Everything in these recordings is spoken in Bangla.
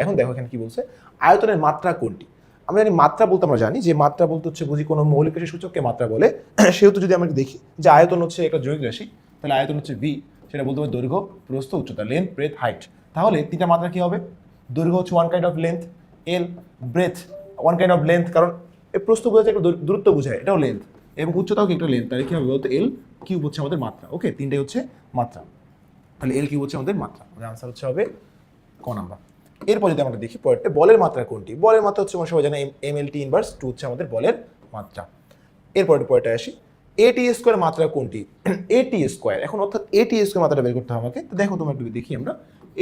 এখন দেখো এখানে কি বলছে, আয়তনের মাত্রা কোনটি। আমরা জানি মাত্রা বলতে আমরা জানি যে মাত্রা বলতে হচ্ছে বুঝি কোনো মৌলিক রাশি সূচককে মাত্রা বলে। সেহেতু যদি আমরা দেখি যে আয়তন হচ্ছে একটা যৌগিক রাশি, তাহলে আয়তন হচ্ছে ভি, সেটা বলতে হবে দৈর্ঘ্য, প্রস্থ, উচ্চতা, লেন্থ, ব্রেথ, হাইট। তাহলে তিনটা মাত্রা কি হবে? দৈর্ঘ্য হচ্ছে one kind of length, L, breadth one kind of length, কারণ এই প্রস্থ বোঝাচ্ছে একটা দূরত্ব বোঝায়, এটাও লেন্থ, এবং উচ্চতাও কি একটা লেন্থ। তাহলে কি হবে বলতো? এল কিউব হচ্ছে আমাদের মাত্রা। ওকে, তিনটাই হচ্ছে মাত্রা, তাহলে এল কিউব হচ্ছে আমাদের মাত্রা। আমাদের আনসার হচ্ছে হবে ক নাম্বার। এরপর যদি আমরা দেখি পরেরটা, বলের মাত্রা কোনটি। বলের মাত্রা হচ্ছে আমরা সবাই জানি এমএলটি ইনভার্স 2 হচ্ছে আমাদের বলের মাত্রা। পরেরটা আসি, এটি স্কোয়ার মাত্রা কোনটি। এটি স্কোয়ার, এখন অর্থাৎ এটি স্কোয়ার মাত্রাটা বের করতে হবে আমাকে। তো দেখো তোমরা একটু দেখি আমরা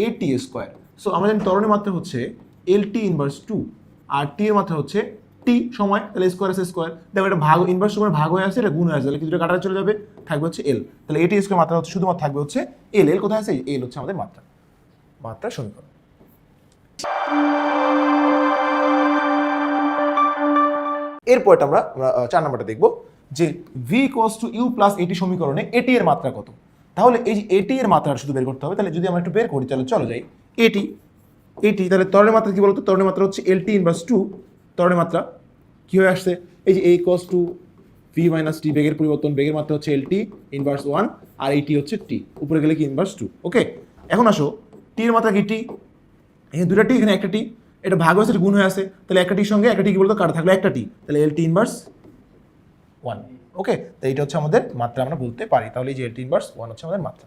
এটি স্কোয়ার। সো আমরা জানি ত্বরণের মাত্রা হচ্ছে এলটি ইনভার্স 2, আর টি এর মাত্রা হচ্ছে টি সময়, তাহলে স্কোয়ার আছে স্কোয়ার। দেখো এটা ভাগ, ইনভার্স সময় ভাগ হয়ে আসে, এটা গুণ হয়ে আসে, তাহলে কিছুটা কাটাতে চলে যাবে, থাকবে হচ্ছে এল। তাহলে এটি স্কোয়ার মাত্রা হচ্ছে শুধুমাত্র থাকবে হচ্ছে এল। এল কোথায় আছে? এল হচ্ছে আমাদের মাত্রা সমীকরণ। এরপরটা আমরা 4 নাম্বারটা দেখব যে V equals to U plus এটি সমীকরণে এটি এর মাত্রা কত। তাহলে এই যে এটি এর মাত্রা শুধু বের করতে হবে। তাহলে যদি আমরা একটু বের করি, তাহলে চলো যাই এটি, তাহলে ত্বরণের মাত্রা কি বলতো? ত্বরণের মাত্রা হচ্ছে এলটি ইনভার্স 2। ত্বরণের মাত্রা কি হয়ে আসছে? এই যে এ ইকুয়ালস টু ভি মাইনাস টি, বেগের পরিবর্তন, বেগের মাত্রা হচ্ছে এলটি ইনভার্স 1, আর এইটি হচ্ছে টি, উপরে গেলে কি ইনভার্স 2। ওকে, এখন আসো টি এর মাত্রা কি? টি, এখানে দুটা টি, এখানে একটা টি, এটা ভাগ হয়েছে, গুণ হয়ে আছে, তাহলে একটা টির সঙ্গে একটা টি কি বলতো কাটা থাকলো একটা টি, তাহলে এলটি ইনভার্স 1। ওকে, তো এইটা হচ্ছে আমাদের মাত্রা আমরা বলতে পারি। তাহলে এই যে এলটি ইনভার্স 1 হচ্ছে আমাদের মাত্রা।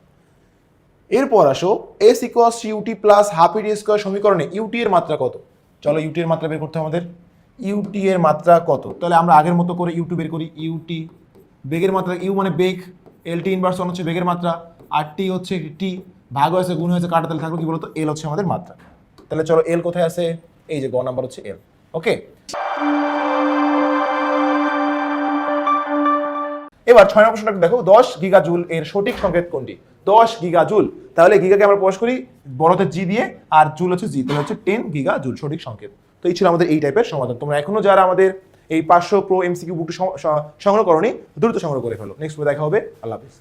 এরপর আসো S equals UT plus half AT square সমীকরণে ইউটি এর মাত্রা কত। চলো ইউটি এর মাত্রা বের করতে আমাদের। ইউটি এর মাত্রা কত? তাহলে আমরা আগের মতো করে ইউটি বের করি। ইউটি বেগের মাত্রা, ইউ মানে বেগ, এলটি ইনভার্স 1 হচ্ছে বেগের মাত্রা, আর টি হচ্ছে টি, ভাগ হয়েছে, গুণ হয়েছে, কাটা, তাহলে থাকলো কি বলতো? এল হচ্ছে আমাদের মাত্রা। তাহলে চলো এল কোথায় আছে? এই যে গ নাম্বার হচ্ছে এল। ওকে, এবার 6 নম্বর প্রশ্নটা দেখো, 10 গিগাজুল এর সঠিক সংকেত কোনটি? 10 গিগাজুল, তাহলে গিগাকে আমরা প্রকাশ করি বড়তে জি দিয়ে, আর জুল হচ্ছে জি, তাহলে হচ্ছে 10 গিগাজুল সঠিক সংকেত। তো এই ছিল আমাদের এই টাইপের সমাধান। তোমরা এখনো যারা আমাদের এই 500 প্রো এমসিকিউ বুকটি সংগ্রহ করোনি, দ্রুত সংগ্রহ করে ফেলো। নেক্সট দেখা হবে। আল্লাহ হাফেজ।